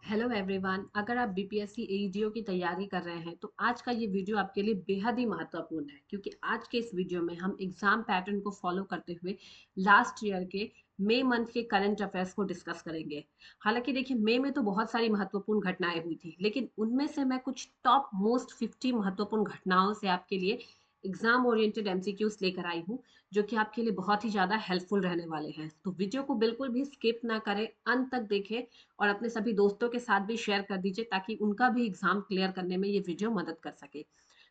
Hello everyone. अगर आप BPSC एईडीओ की तैयारी कर रहे हैं तो आज का ये वीडियो आपके लिए बेहद ही महत्वपूर्ण है, क्योंकि आज के इस वीडियो में हम एग्जाम पैटर्न को फॉलो करते हुए लास्ट ईयर के मई मंथ के करंट अफेयर्स को डिस्कस करेंगे। हालांकि देखिए, मई में तो बहुत सारी महत्वपूर्ण घटनाएं हुई थी, लेकिन उनमें से मैं कुछ टॉप मोस्ट 50 महत्वपूर्ण घटनाओं से आपके लिए एग्जाम ओरिएंटेड एमसीक्यूज लेकर आई हूँ, जो कि आपके लिए बहुत ही ज़्यादा हेल्पफुल रहने वाले हैं। तो वीडियो को बिल्कुल भी स्किप ना करें, अंत तक देखें और अपने सभी दोस्तों के साथ भी शेयर कर दीजिए, ताकि उनका भी एग्जाम क्लियर करने में ये वीडियो मदद कर सके।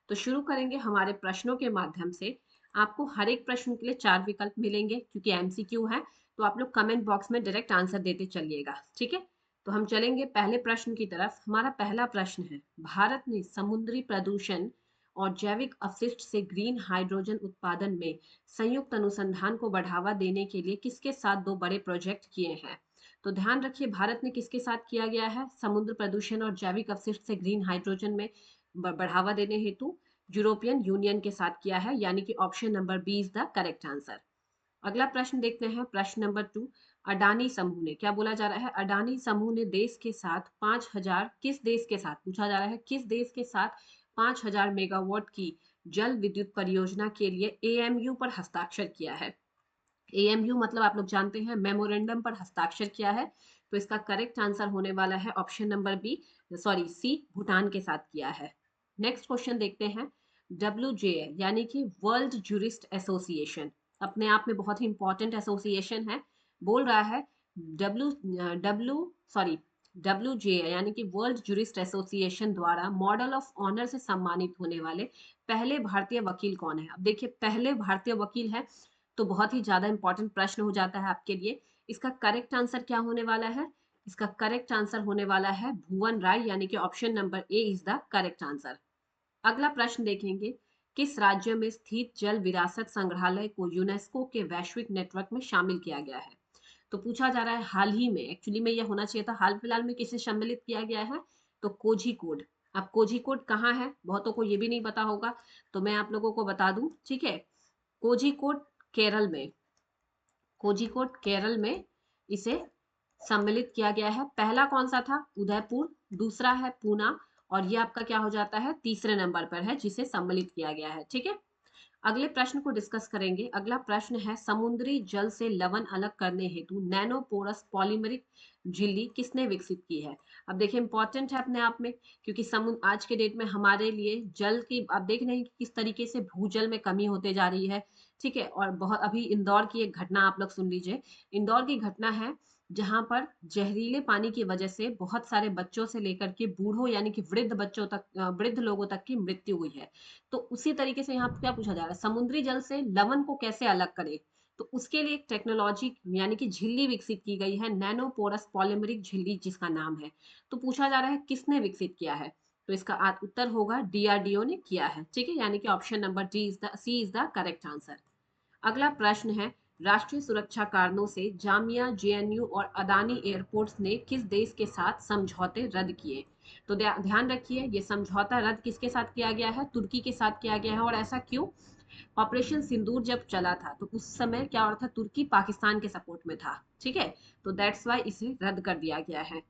तो शुरू करेंगे हमारे प्रश्नों के माध्यम से। आपको हर एक प्रश्न के लिए 4 विकल्प मिलेंगे, क्योंकि एमसीक्यू है। तो आप लोग कमेंट बॉक्स में डायरेक्ट आंसर देते चलिएगा, ठीक है। तो हम चलेंगे पहले प्रश्न की तरफ। हमारा पहला प्रश्न है, भारत ने समुद्री प्रदूषण और जैविक अपशिष्ट से ग्रीन हाइड्रोजन उत्पादन में संयुक्त अनुसंधान को बढ़ावा देने के लिए किसके साथ दो बड़े प्रोजेक्ट किए हैं। तो ध्यान रखिए, भारत ने किसके साथ किया गया है समुद्र प्रदूषण और जैविक अपशिष्ट से ग्रीन हाइड्रोजन में बढ़ावा देने हेतु। यूरोपियन यूनियन के साथ किया है, यानी कि option number B is the correct answer. अगला प्रश्न देखते हैं, प्रश्न नंबर 2। अडानी समूह ने, क्या बोला जा रहा है, अडानी समूह ने देश के साथ 5000, किस देश के साथ पूछा जा रहा है, किस देश के साथ 5000 मेगावाट की जल विद्युत परियोजना के लिए एएमयू पर हस्ताक्षर किया है। एएमयू मतलब आप लोग जानते हैं, मेमोरेंडम पर हस्ताक्षर किया है। तो इसका करेक्ट आंसर होने वाला है option number B, sorry C, Bhutan के साथ किया है। नेक्स्ट क्वेश्चन देखते हैं। डब्ल्यू यानी कि वर्ल्ड जूरिस्ट एसोसिएशन अपने आप में बहुत ही इंपॉर्टेंट एसोसिएशन है। बोल रहा है डब्ल्यू डब्ल्यू सॉरी डब्ल्यू यानी कि वर्ल्ड जूरिस्ट एसोसिएशन द्वारा मॉडल ऑफ ऑनर से सम्मानित होने वाले पहले भारतीय वकील कौन है। अब देखिए, पहले भारतीय वकील है तो बहुत ही ज्यादा इंपॉर्टेंट प्रश्न हो जाता है आपके लिए। इसका करेक्ट आंसर क्या होने वाला है, इसका करेक्ट आंसर होने वाला है भुवन राय, यानी कि option number A is the correct answer. अगला प्रश्न देखेंगे, किस राज्य में स्थित जल विरासत संग्रहालय को यूनेस्को के वैश्विक नेटवर्क में शामिल किया गया है। तो पूछा जा रहा है हाल ही में, एक्चुअली में यह होना चाहिए था हाल फिलहाल में किसे सम्मिलित किया गया है। तो कोझीकोड। अब कोझीकोड कहाँ है, बहुतों को ये भी नहीं पता होगा, तो मैं आप लोगों को बता दूं, ठीक है। कोझीकोड केरल में, कोझिकोड केरल में इसे सम्मिलित किया गया है। पहला कौन सा था, उदयपुर, दूसरा है पूना, और ये आपका क्या हो जाता है, तीसरे नंबर पर है जिसे सम्मिलित किया गया है, ठीक है। अगले प्रश्न को डिस्कस करेंगे। अगला प्रश्न है, समुद्री जल से लवण अलग करने हेतु नैनो पोरस पॉलीमरिक झिल्ली किसने विकसित की है। अब देखिए, इंपॉर्टेंट है अपने आप में, क्योंकि समुद्र आज के डेट में हमारे लिए जल की, आप देख रहे हैं कि किस तरीके से भूजल में कमी होते जा रही है, ठीक है। और बहुत अभी इंदौर की एक घटना आप लोग सुन लीजिए। इंदौर की घटना है जहां पर जहरीले पानी की वजह से बहुत सारे बच्चों से लेकर के बूढ़ों यानी कि वृद्ध बच्चों तक, वृद्ध लोगों तक की मृत्यु हुई है। तो उसी तरीके से यहाँ पे क्या पूछा जा रहा है, समुद्री जल से लवण को कैसे अलग करे। तो उसके लिए एक टेक्नोलॉजी यानी कि झिल्ली विकसित की गई है, नैनो पोरस पॉलीमरिक झिल्ली जिसका नाम है। तो पूछा जा रहा है किसने विकसित किया है। तो इसका उत्तर होगा डीआरडीओ ने किया है, ठीक है, यानी कि option number C is the correct answer. अगला प्रश्न है, राष्ट्रीय सुरक्षा कारणों से जामिया जेएनयू और अदानी एयरपोर्ट्स ने किस देश के साथ समझौते रद्द किए। तो ध्यान रखिए, ये समझौता रद्द किसके साथ किया गया है, तुर्की के साथ किया गया है। और ऐसा क्यों, ऑपरेशन सिंदूर जब चला था तो उस समय क्या हो रहा था, तुर्की पाकिस्तान के सपोर्ट में था, ठीक है। तो दैट्स वाई इसे रद्द कर दिया गया है।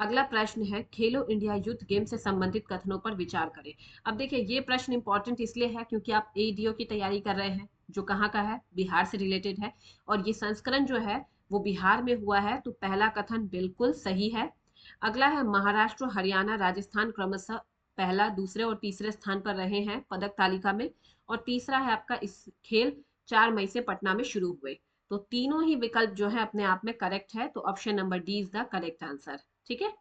अगला प्रश्न है, खेलो इंडिया यूथ गेम से संबंधित कथनों पर विचार करें। अब देखिए, ये प्रश्न इंपॉर्टेंट इसलिए है क्योंकि आप एडीओ की तैयारी कर रहे हैं, जो कहाँ का है, बिहार से रिलेटेड है। और ये संस्करण जो है वो बिहार में हुआ है, तो पहला कथन बिल्कुल सही है। अगला है, महाराष्ट्र, हरियाणा, राजस्थान क्रमशः पहला, दूसरे और तीसरे स्थान पर रहे हैं पदक तालिका में। और तीसरा है आपका, इस खेल 4 मई से पटना में शुरू हुए। तो तीनों ही विकल्प जो है अपने आप में करेक्ट है, तो option number D is the correct answer, ठीक है।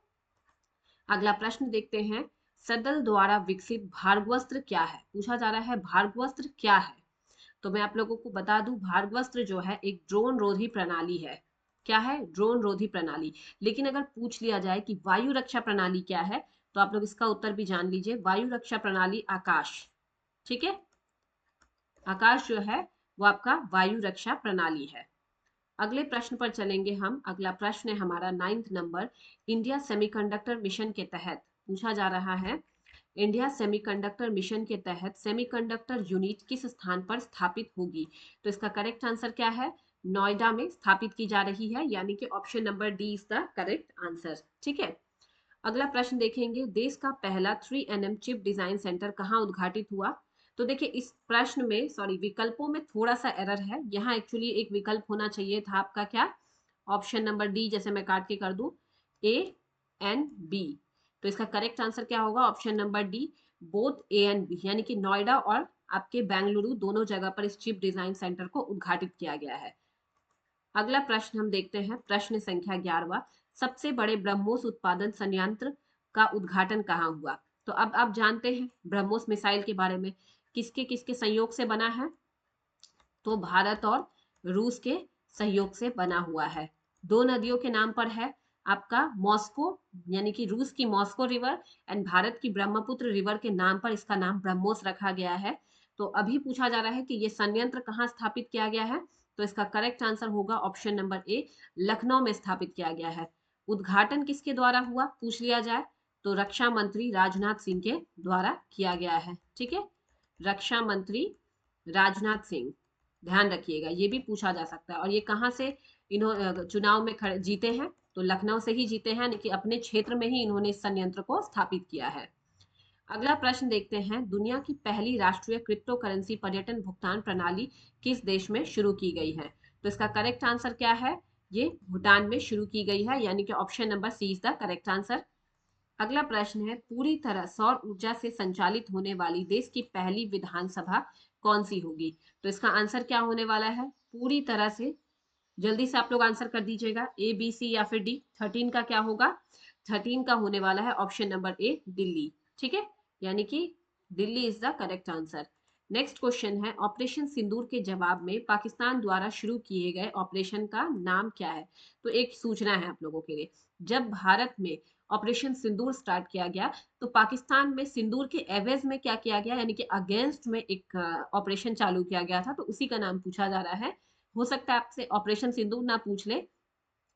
अगला प्रश्न देखते हैं, सदल द्वारा विकसित भार्गवस्त्र क्या है। पूछा जा रहा है भार्गवस्त्र क्या है। तो मैं आप लोगों को बता दूं, भार्गवस्त्र जो है एक ड्रोन रोधी प्रणाली है। क्या है, ड्रोन रोधी प्रणाली। लेकिन अगर पूछ लिया जाए कि वायु रक्षा प्रणाली क्या है, तो आप लोग इसका उत्तर भी जान लीजिए, वायु रक्षा प्रणाली आकाश, ठीक है। आकाश जो है वो आपका वायु रक्षा प्रणाली है। अगले प्रश्न पर चलेंगे हम। अगला प्रश्न है हमारा 9th number, India semiconductor mission के तहत पूछा जा रहा है, इंडिया सेमीकंडक्टर मिशन के तहत सेमीकंडक्टर यूनिट किस स्थान पर स्थापित होगी। तो इसका करेक्ट आंसर क्या है, नोएडा में स्थापित की जा रही है, यानी कि option number D is the correct answer, ठीक है। अगला प्रश्न देखेंगे, देश का पहला 3nm चिप डिजाइन सेंटर कहाँ उद्घाटित हुआ? तो देखिए इस प्रश्न में सॉरी विकल्पों में थोड़ा सा एरर है। यहाँ एक्चुअली एक विकल्प होना चाहिए था आपका, क्या? ऑप्शन नंबर डी, जैसे मैं काट के कर दूं, ए एंड बी। तो इसका करेक्ट आंसर क्या होगा? Option number D, both A and B, यानी कि नोएडा और आपके बेंगलुरु दोनों जगह पर इस चिप डिजाइन सेंटर को उद्घाटित किया गया है। अगला प्रश्न हम देखते हैं, प्रश्न संख्या 11वां, सबसे बड़े ब्रह्मोस उत्पादन संयंत्र का उद्घाटन कहाँ हुआ? तो अब आप जानते हैं ब्रह्मोस मिसाइल के बारे में, किसके किसके संयोग से बना है? तो भारत और रूस के सहयोग से बना हुआ है। दो नदियों के नाम पर है, आपका मॉस्को यानी कि रूस की मॉस्को रिवर एंड भारत की ब्रह्मपुत्र रिवर के नाम पर इसका नाम ब्रह्मोस रखा गया है। तो अभी पूछा जा रहा है कि ये संयंत्र कहाँ स्थापित किया गया है? तो इसका करेक्ट आंसर होगा ऑप्शन नंबर ए, लखनऊ में स्थापित किया गया है। उद्घाटन किसके द्वारा हुआ पूछ लिया जाए तो रक्षा मंत्री राजनाथ सिंह के द्वारा किया गया है। ठीक है, रक्षा मंत्री राजनाथ सिंह, ध्यान रखिएगा ये भी पूछा जा सकता है। और ये कहाँ से इन्होंने चुनाव में जीते हैं? तो लखनऊ से ही जीते हैं, कि अपने क्षेत्र में ही इन्होंने इस संयंत्र को स्थापित किया है। अगला प्रश्न देखते हैं, दुनिया की पहली राष्ट्रीय क्रिप्टो करेंसी पर्यटन भुगतान प्रणाली किस देश में शुरू की गई है? तो इसका करेक्ट आंसर क्या है? ये भूटान में शुरू की गई है, यानी कि option number C is the correct answer. अगला प्रश्न है, पूरी तरह सौर ऊर्जा से संचालित होने वाली देश की पहली विधानसभा कौन सी होगी? तो इसका आंसर क्या होने वाला है? पूरी तरह से, जल्दी से आप लोग आंसर कर दीजिएगा, ए बी सी या फिर डी। 13 का क्या होगा? 13 का होने वाला है ऑप्शन नंबर ए, दिल्ली। ठीक है, यानी कि Delhi is the correct answer. Next question है, ऑपरेशन सिंदूर के जवाब में पाकिस्तान द्वारा शुरू किए गए ऑपरेशन का नाम क्या है? तो एक सूचना है आप लोगों के लिए, जब भारत में ऑपरेशन सिंदूर स्टार्ट किया गया तो पाकिस्तान में सिंदूर के एवज में क्या किया गया, यानी कि अगेंस्ट में एक ऑपरेशन चालू किया गया था, तो उसी का नाम पूछा जा रहा है। हो सकता है आपसे ऑपरेशन सिंदूर ना पूछ ले,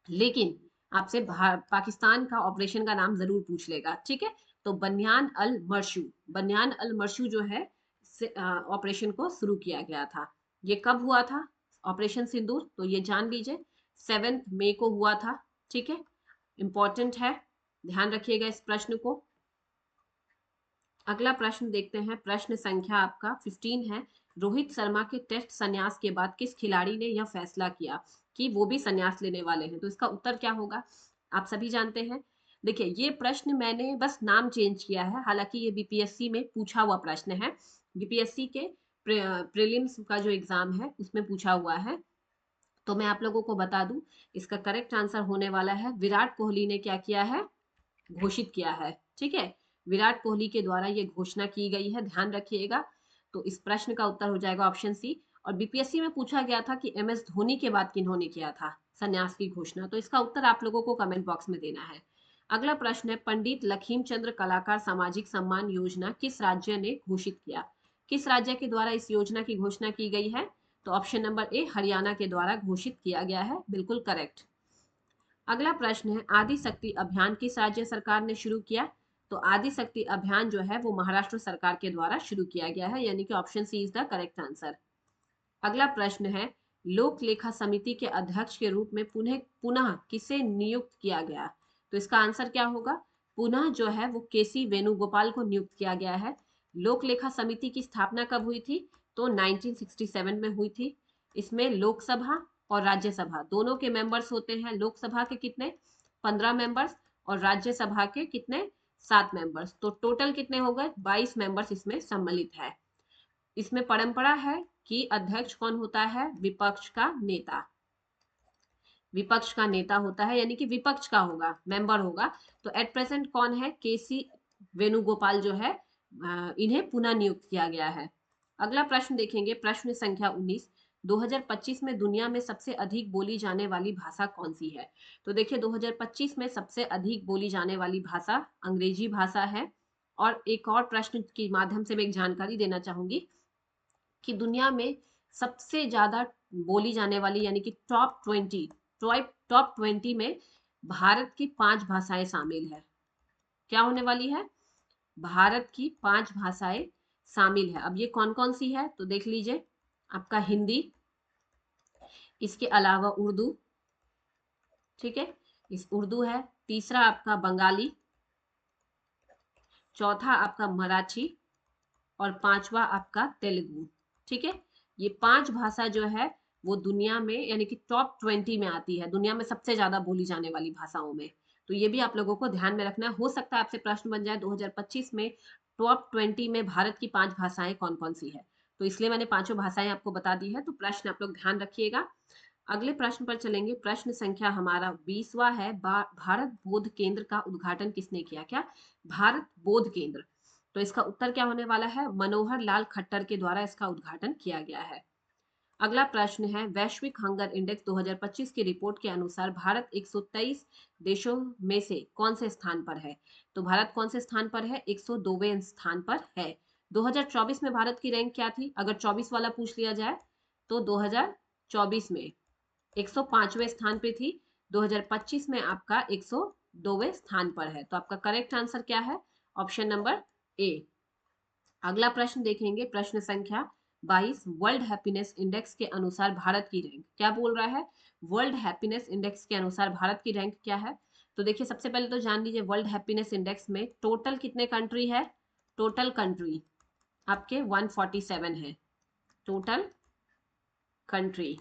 लेकिन आपसे पाकिस्तान का ऑपरेशन का नाम जरूर पूछ लेगा। ठीक है, तो बनियान अल मर्शू, बनियान अल मर्शू जो है ऑपरेशन को शुरू किया गया था। ये कब हुआ था ऑपरेशन सिंदूर? तो ये जान लीजिए 7 मई को हुआ था। ठीक है, इंपॉर्टेंट है, ध्यान रखिएगा इस प्रश्न को। अगला प्रश्न देखते हैं, प्रश्न संख्या आपका 15 है, रोहित शर्मा के टेस्ट संन्यास के बाद किस खिलाड़ी ने यह फैसला किया कि वो भी संन्यास लेने वाले हैं? तो इसका उत्तर क्या होगा? आप सभी जानते हैं। देखिए ये प्रश्न मैंने बस नाम चेंज किया है, हालांकि ये बीपीएससी में पूछा हुआ प्रश्न है। बीपीएससी के प्रीलिम्स का जो एग्जाम है उसमें पूछा हुआ है। तो मैं आप लोगों को बता दूं, इसका करेक्ट आंसर होने वाला है, विराट कोहली ने क्या किया है? घोषित किया है। ठीक है, विराट कोहली के द्वारा ये घोषणा की गई है, ध्यान रखिएगा। तो इस प्रश्न का उत्तर हो जाएगा ऑप्शन सी। और बीपीएससी में पूछा गया था कि एम एस धोनी के बाद किन्होंने किया था संन्यास की घोषणा, तो इसका उत्तर आप लोगों को कमेंट बॉक्स में देना है। अगला प्रश्न है, पंडित लखीमचंद्र कलाकार सामाजिक सम्मान योजना किस राज्य ने घोषित किया? किस राज्य के द्वारा इस योजना की घोषणा की गई है? तो ऑप्शन नंबर ए, हरियाणा के द्वारा घोषित किया गया है, बिल्कुल करेक्ट। अगला प्रश्न है, आदि शक्ति अभियान किस राज्य सरकार ने शुरू किया? तो आदि शक्ति अभियान जो है वो महाराष्ट्र सरकार के द्वारा शुरू किया गया है, यानी कि option C is the correct answer. अगला प्रश्न है, लोक लेखा समिति के अध्यक्ष के रूप में पुनः पुनः किसे नियुक्त किया गया? तो इसका आंसर क्या होगा? पुनः जो है वो केसी वेणुगोपाल को नियुक्त किया गया है। लोक लेखा समिति की स्थापना कब हुई थी? तो 1967 में हुई थी। इसमें लोकसभा और राज्यसभा दोनों के मेंबर्स होते हैं। लोकसभा के कितने? 15 मेंबर्स, और राज्यसभा के कितने? 7 मेंबर्स। तो टोटल कितने हो गए? 22 मेंबर्स इसमें सम्मिलित है। इसमें परंपरा है कि अध्यक्ष कौन होता है? विपक्ष का नेता, विपक्ष का नेता होता है, यानी कि विपक्ष का होगा, मेंबर होगा। तो एट प्रेजेंट कौन है? केसी वेणुगोपाल जो है, इन्हें पुनः नियुक्त किया गया है। अगला प्रश्न देखेंगे, प्रश्न संख्या 19, 2025 में दुनिया में सबसे अधिक बोली जाने वाली भाषा कौन सी है? तो देखिए 2025 में सबसे अधिक बोली जाने वाली भाषा अंग्रेजी भाषा है। और एक और प्रश्न के माध्यम से मैं एक जानकारी देना चाहूंगी कि दुनिया में सबसे ज्यादा बोली जाने वाली, यानी कि टॉप 20 में भारत की 5 भाषाएं शामिल है। क्या होने वाली है? भारत की 5 भाषाएं शामिल है। अब ये कौन कौन सी है तो देख लीजिए, आपका हिंदी, इसके अलावा उर्दू, ठीक है, इस उर्दू है। तीसरा आपका बंगाली, चौथा आपका मराठी और पांचवा आपका तेलुगु। ठीक है, ये 5 भाषा जो है वो दुनिया में यानी कि टॉप 20 में आती है, दुनिया में सबसे ज्यादा बोली जाने वाली भाषाओं में। तो ये भी आप लोगों को ध्यान में रखना है। हो सकता है आपसे प्रश्न बन जाए 2025 में टॉप 20 में भारत की 5 भाषाएं कौन कौन सी है, तो इसलिए मैंने पांचों भाषाएं आपको बता दी है। तो प्रश्न आप लोग ध्यान रखिएगा। अगले प्रश्न पर चलेंगे। प्रश्न संख्या हमारा 20वां है। भारत बोध केंद्र का उद्घाटन किसने किया? क्या भारत बोध केंद्र? तो इसका उत्तर क्या होने वाला है? मनोहर लाल खट्टर के द्वारा इसका उद्घाटन किया गया है। अगला प्रश्न है, वैश्विक हंगर इंडेक्स 2025 की रिपोर्ट के अनुसार भारत 123 देशों में से कौन से स्थान पर है? तो भारत कौन से स्थान पर है? 102वें स्थान पर है। 2024 में भारत की रैंक क्या थी? अगर 24 वाला पूछ लिया जाए तो 2024 में 105वें स्थान पे थी। 2025 में आपका 102वें स्थान पर है। तो आपका करेक्ट आंसर क्या है? Option number A. अगला प्रश्न देखेंगे, प्रश्न संख्या 22। वर्ल्ड हैप्पीनेस इंडेक्स के अनुसार भारत की रैंक क्या बोल रहा है? वर्ल्ड हैप्पीनेस इंडेक्स के अनुसार भारत की रैंक क्या है? तो देखिए, सबसे पहले तो जान लीजिए वर्ल्ड हैप्पीनेस इंडेक्स में टोटल कितने कंट्री है? टोटल कंट्री आपके 147 है। टोटल कंट्री,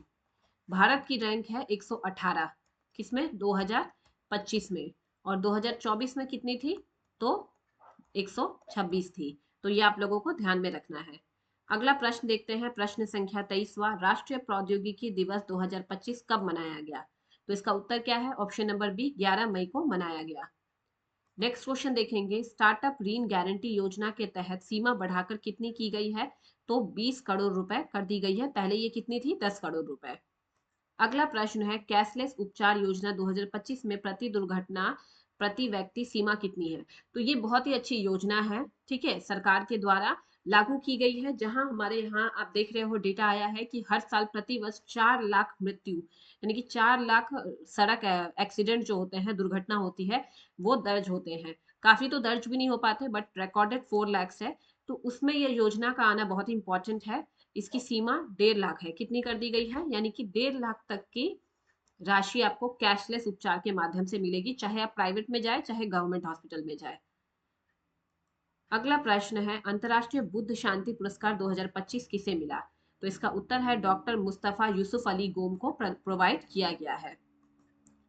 भारत की रैंक है 118। किसमें? 2025 में। और 2024 में कितनी थी? तो 126 थी। तो ये आप लोगों को ध्यान में रखना है। अगला प्रश्न देखते हैं, प्रश्न संख्या 23वां। राष्ट्रीय प्रौद्योगिकी दिवस 2025 कब मनाया गया? तो इसका उत्तर क्या है? ऑप्शन नंबर बी, 11 मई को मनाया गया। नेक्स्ट क्वेश्चन देखेंगे, स्टार्टअप ऋण गारंटी योजना के तहत सीमा बढ़ाकर कितनी की गई है? तो 20 करोड़ रुपए कर दी गई है। पहले ये कितनी थी? 10 करोड़ रुपए। अगला प्रश्न है, कैशलेस उपचार योजना 2025 में प्रति दुर्घटना प्रति व्यक्ति सीमा कितनी है? तो ये बहुत ही अच्छी योजना है, ठीक है, सरकार के द्वारा लागू की गई है। जहां हमारे यहाँ आप देख रहे हो डेटा आया है कि हर साल प्रति वर्ष 4 लाख मृत्यु यानी कि 4 लाख सड़क एक्सीडेंट जो होते हैं, दुर्घटना होती है, वो दर्ज होते हैं। काफी तो दर्ज भी नहीं हो पाते, बट रिकॉर्डेड 4 लाख है। तो उसमें ये योजना का आना बहुत इंपॉर्टेंट है। इसकी सीमा 1.5 लाख है। कितनी कर दी गई है? यानी कि 1.5 लाख तक की राशि आपको कैशलेस उपचार के माध्यम से मिलेगी, चाहे आप प्राइवेट में जाए चाहे गवर्नमेंट हॉस्पिटल में जाए। अगला प्रश्न है, अंतर्राष्ट्रीय बुद्ध शांति पुरस्कार 2025 किसे मिला? तो इसका उत्तर है डॉक्टर मुस्तफा यूसुफ अली गोम को प्रोवाइड किया गया है।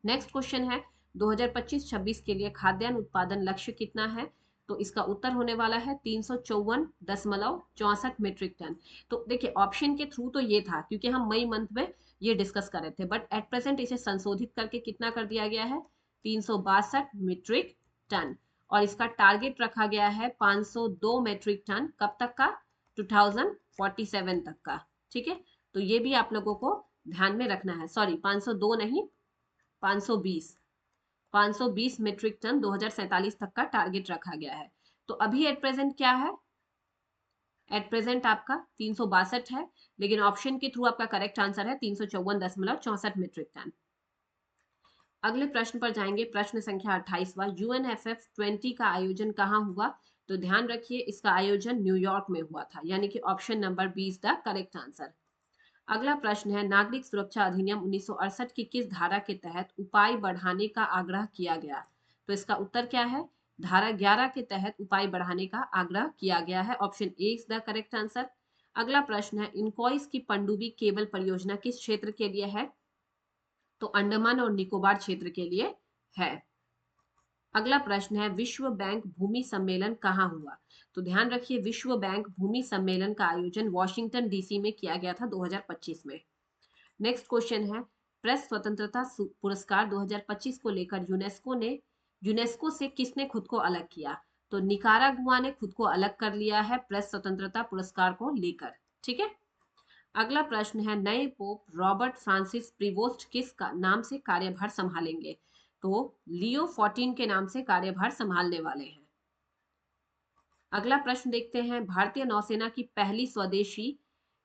नेक्स्ट क्वेश्चन है, 2025-26 के लिए खाद्यान्न उत्पादन लक्ष्य कितना है? तो इसका उत्तर होने वाला है 354.64 मीट्रिक टन। तो देखिए, ऑप्शन के थ्रू तो ये था क्योंकि हम मई मंथ में ये डिस्कस कर रहे थे, बट एट प्रेजेंट इसे संशोधित करके कितना कर दिया गया है? 362 मीट्रिक टन। और इसका टारगेट रखा गया है 502 मीट्रिक टन। कब तक का? 2047 तक का। ठीक है, तो ये भी आप लोगों को ध्यान में रखना है। सॉरी, 502 नहीं, 520 मीट्रिक टन 2047 तक का टारगेट रखा गया है। तो अभी एट प्रेजेंट क्या है? एट प्रेजेंट आपका 362 है, लेकिन ऑप्शन के थ्रू आपका करेक्ट आंसर है 354.64 मीट्रिक टन। अगले प्रश्न पर जाएंगे, प्रश्न संख्या 28वां। UNFF 20 का आयोजन कहाँ हुआ? तो ध्यान रखिए, इसका आयोजन न्यूयॉर्क में हुआ था, यानी कि option number B is the correct answer. अगला प्रश्न है, नागरिक सुरक्षा अधिनियम 1968 की किस धारा के तहत उपाय बढ़ाने का आग्रह किया गया? तो इसका उत्तर क्या है? धारा 11 के तहत उपाय बढ़ाने का आग्रह किया गया है। Option A is the correct answer. अगला प्रश्न है, इनकॉइस की पनडुब्बी केबल परियोजना किस क्षेत्र के लिए है? तो अंडमान और निकोबार क्षेत्र के लिए है। अगला प्रश्न है, विश्व बैंक भूमि सम्मेलन कहाँ हुआ? तो ध्यान रखिए, विश्व बैंक भूमि सम्मेलन का आयोजन वॉशिंगटन डीसी में किया गया था 2025 में। नेक्स्ट क्वेश्चन है, प्रेस स्वतंत्रता पुरस्कार 2025 को लेकर यूनेस्को से किसने खुद को अलग किया? तो निकारागुआ ने खुद को अलग कर लिया है प्रेस स्वतंत्रता पुरस्कार को लेकर। ठीक है, अगला प्रश्न है, नए पोप रॉबर्ट फ्रांसिस प्रीवोस्ट किस का नाम से कार्यभार संभालेंगे? तो लियो 14 के नाम से कार्यभार संभालने वाले हैं। अगला प्रश्न देखते हैं, भारतीय नौसेना की पहली स्वदेशी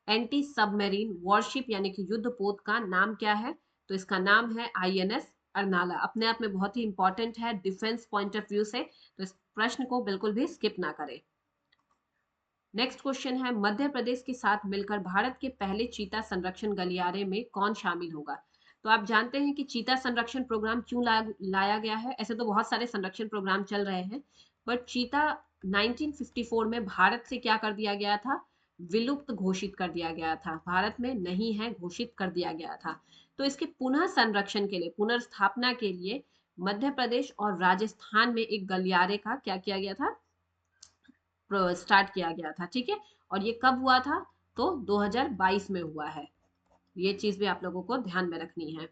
एंटी सबमरीन वॉरशिप यानी कि युद्ध पोत का नाम क्या है? तो इसका नाम है INS अर्नाला। अपने आप में बहुत ही इंपॉर्टेंट है डिफेंस पॉइंट ऑफ व्यू से, तो इस प्रश्न को बिल्कुल भी स्किप ना करें। नेक्स्ट क्वेश्चन है, मध्य प्रदेश के साथ मिलकर भारत के पहले चीता संरक्षण गलियारे में कौन शामिल होगा? तो आप जानते हैं कि चीता संरक्षण प्रोग्राम क्यों लाया गया है? ऐसे तो बहुत सारे संरक्षण प्रोग्राम चल रहे हैं, बट चीता 1954 में भारत से क्या कर दिया गया था, विलुप्त घोषित कर दिया गया था, भारत में नहीं है घोषित कर दिया गया था। तो इसके पुनः संरक्षण के लिए, पुनर्स्थापना के लिए मध्य प्रदेश और राजस्थान में एक गलियारे का क्या किया गया था, स्टार्ट किया गया था। ठीक है, और ये कब हुआ था, तो 2022 में हुआ है। ये चीज भी आप लोगों को ध्यान में रखनी है।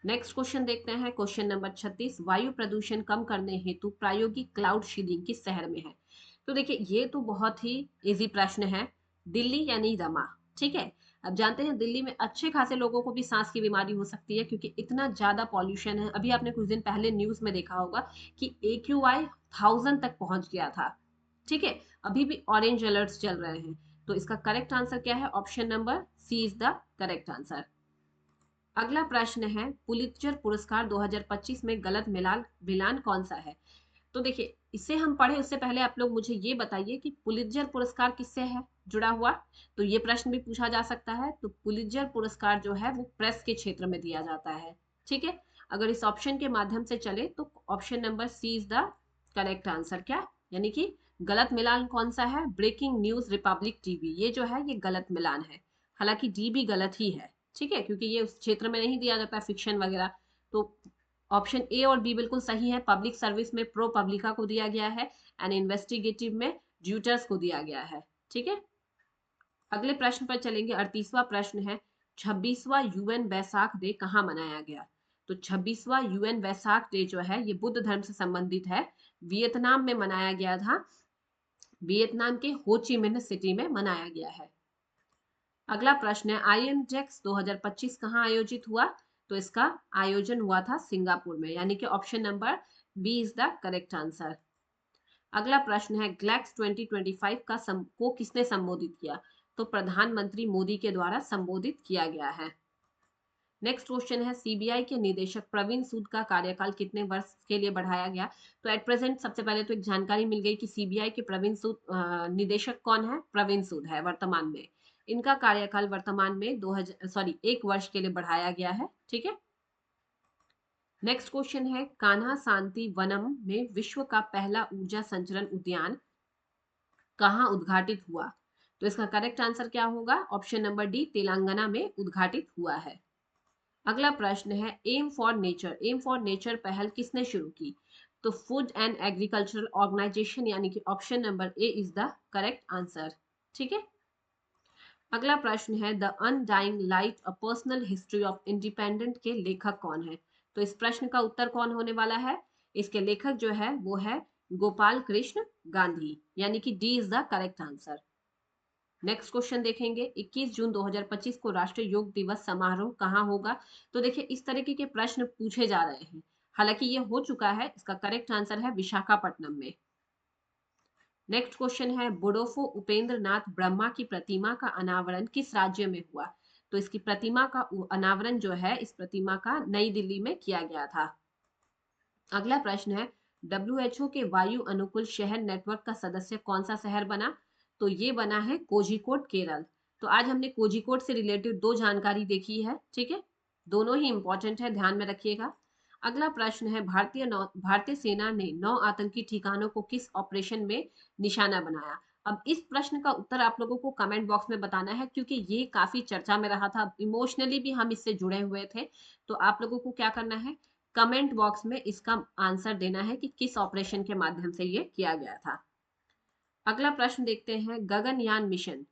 नेक्स्ट क्वेश्चन देखते हैं, क्वेश्चन नंबर 36, वायु प्रदूषण कम करने हेतु प्रायोगिक क्लाउड सीडिंग किस शहर में है। तो देखिए ये तो बहुत ही इजी प्रश्न है, दिल्ली यानी रमा। ठीक है, अब जानते हैं दिल्ली में अच्छे खासे लोगों को भी सांस की बीमारी हो सकती है क्योंकि इतना ज्यादा पॉल्यूशन है। अभी आपने कुछ दिन पहले न्यूज में देखा होगा कि AQI 1000 तक पहुंच गया था। ठीक है, अभी भी ऑरेंज अलर्ट्स चल रहे हैं। तो इसका करेक्ट आंसर क्या है, option number C is the correct answer. अगला प्रश्न है, पुलित्जर पुरस्कार 2025 में गलत मिलान मिलान कौन सा है। तो देखिए इसे हम पढ़े उससे पहले आप लोग मुझे ये बताइए कि पुलित्जर पुरस्कार किससे है जुड़ा हुआ। तो ये प्रश्न भी पूछा जा सकता है। तो पुलित्जर पुरस्कार जो है वो प्रेस के क्षेत्र में दिया जाता है। ठीक है, अगर इस ऑप्शन के माध्यम से चले तो option number C is the correct answer. क्या यानी कि गलत मिलान कौन सा है, ब्रेकिंग न्यूज रिपब्लिक टीवी, ये जो है ये गलत मिलान है। हालांकि डी भी गलत ही है। ठीक है, क्योंकि ये उस क्षेत्र में नहीं दिया जाता फिक्शन वगैरह। तो ऑप्शन ए और बी बिल्कुल सही है। पब्लिक सर्विस में प्रो पब्लिका को दिया गया है एंड इन्वेस्टिगेटिव में ड्यूटर्स को दिया गया है। ठीक है, अगले प्रश्न पर चलेंगे। 38वां प्रश्न है, 26वां यूएन वैसाख डे कहाँ मनाया गया। तो 26वां यूएन वैसाख डे जो है ये बुद्ध धर्म से संबंधित है, वियतनाम में मनाया गया था। वियतनाम के हो ची मिन्ह सिटी में मनाया गया है। अगला प्रश्न है, IMDEX 2025 कहाँ आयोजित हुआ। तो इसका आयोजन हुआ था सिंगापुर में, यानी कि option number B is the correct answer. अगला प्रश्न है, ग्लैक्स 2025 को किसने संबोधित किया। तो प्रधानमंत्री मोदी के द्वारा संबोधित किया गया है। नेक्स्ट क्वेश्चन है, सीबीआई के निदेशक प्रवीण सूद का कार्यकाल कितने वर्ष के लिए बढ़ाया गया। तो एट प्रेजेंट सबसे पहले तो एक जानकारी मिल गई कि सीबीआई के प्रवीण सूद निदेशक कौन है, प्रवीण सूद है वर्तमान में। इनका कार्यकाल वर्तमान में 1 वर्ष के लिए बढ़ाया गया है। ठीक है, नेक्स्ट क्वेश्चन है, कान्हा शांति वनम में विश्व का पहला ऊर्जा संचरण उद्यान कहाँ उद्घाटित हुआ। तो इसका करेक्ट आंसर क्या होगा, ऑप्शन नंबर डी, तेलंगाना में उद्घाटित हुआ है। अगला प्रश्न है, M for nature, M for nature पहल किसने शुरू की। तो फूड एंड एग्रीकल्चरल ऑर्गेनाइजेशन, यानी कि option number A is the correct answer. ठीक है, अगला प्रश्न है, the undying light a personal history of independent के लेखक कौन है। तो इस प्रश्न का उत्तर कौन होने वाला है, इसके लेखक जो है वो है गोपाल कृष्ण गांधी, यानी कि D is the correct answer. Next question देखेंगे, 21 जून 2025 को राष्ट्रीय योग दिवस समारोह कहाँ होगा। तो देखिए इस तरीके के प्रश्न पूछे जा रहे हैं, हालांकि ये हो चुका है। इसका करेक्ट आंसर है विशाखापट्टनम में। नेक्स्ट क्वेश्चन है, बुडोफो उपेंद्र नाथ ब्रह्मा की प्रतिमा का अनावरण किस राज्य में हुआ। तो इसकी प्रतिमा का अनावरण जो है, इस प्रतिमा का नई दिल्ली में किया गया था। अगला प्रश्न है, WHO के वायु अनुकूल शहर नेटवर्क का सदस्य कौन सा शहर बना। तो ये बना है कोझिकोड, केरल। तो आज हमने कोझिकोड से रिलेटेड 2 जानकारी देखी है। ठीक है, दोनों ही इंपॉर्टेंट है, ध्यान में रखिएगा। अगला प्रश्न है, भारतीय सेना ने 9 आतंकी ठिकानों को किस ऑपरेशन में निशाना बनाया। अब इस प्रश्न का उत्तर आप लोगों को कमेंट बॉक्स में बताना है, क्योंकि ये काफी चर्चा में रहा था, इमोशनली भी हम इससे जुड़े हुए थे। तो आप लोगों को क्या करना है, कमेंट बॉक्स में इसका आंसर देना है कि किस ऑपरेशन के माध्यम से ये किया गया था। अगला प्रश्न देखते हैं, गगनयान मिशन,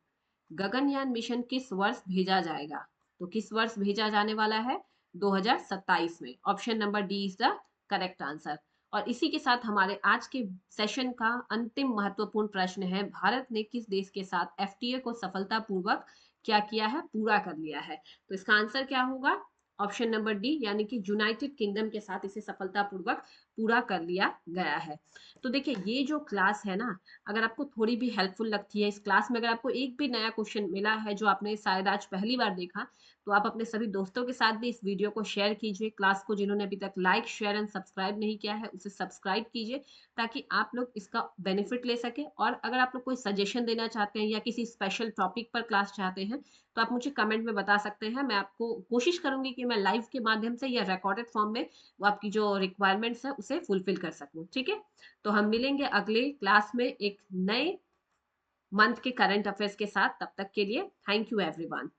गगनयान मिशन किस वर्ष भेजा जाएगा। तो किस वर्ष भेजा जाने वाला है, 2027 में। Option number D is the correct answer. और इसी के साथ हमारे आज के सेशन का अंतिम महत्वपूर्ण प्रश्न है, भारत ने किस देश के साथ FTA को सफलतापूर्वक क्या किया है, पूरा कर लिया है। तो इसका आंसर क्या होगा, ऑप्शन नंबर डी, यानी कि यूनाइटेड किंगडम के साथ इसे सफलतापूर्वक पूरा कर लिया गया है। तो देखिए ये जो क्लास है ना, अगर आपको थोड़ी भी हेल्पफुल लगती है, इस क्लास में अगर आपको एक भी नया क्वेश्चन मिला है जो आपने शायद आज पहली बार देखा, तो आप अपने सभी दोस्तों के साथ भी इस वीडियो को शेयर कीजिए। क्लास को जिन्होंने अभी तक लाइक, शेयर एंड सब्सक्राइब नहीं किया है, उसे सब्सक्राइब कीजिए ताकि आप लोग इसका बेनिफिट ले सकें। और अगर आप लोग कोई सजेशन देना चाहते हैं या किसी स्पेशल टॉपिक पर क्लास चाहते हैं, तो आप मुझे कमेंट में बता सकते हैं। मैं आपको कोशिश करूंगी कि मैं लाइव के माध्यम से या रिकॉर्डेड फॉर्म में वो आपकी जो रिक्वायरमेंट्स है उसे फुलफिल कर सकूं। ठीक है, तो हम मिलेंगे अगले क्लास में एक नए मंथ के करंट अफेयर्स के साथ। तब तक के लिए थैंक यू एवरीवन।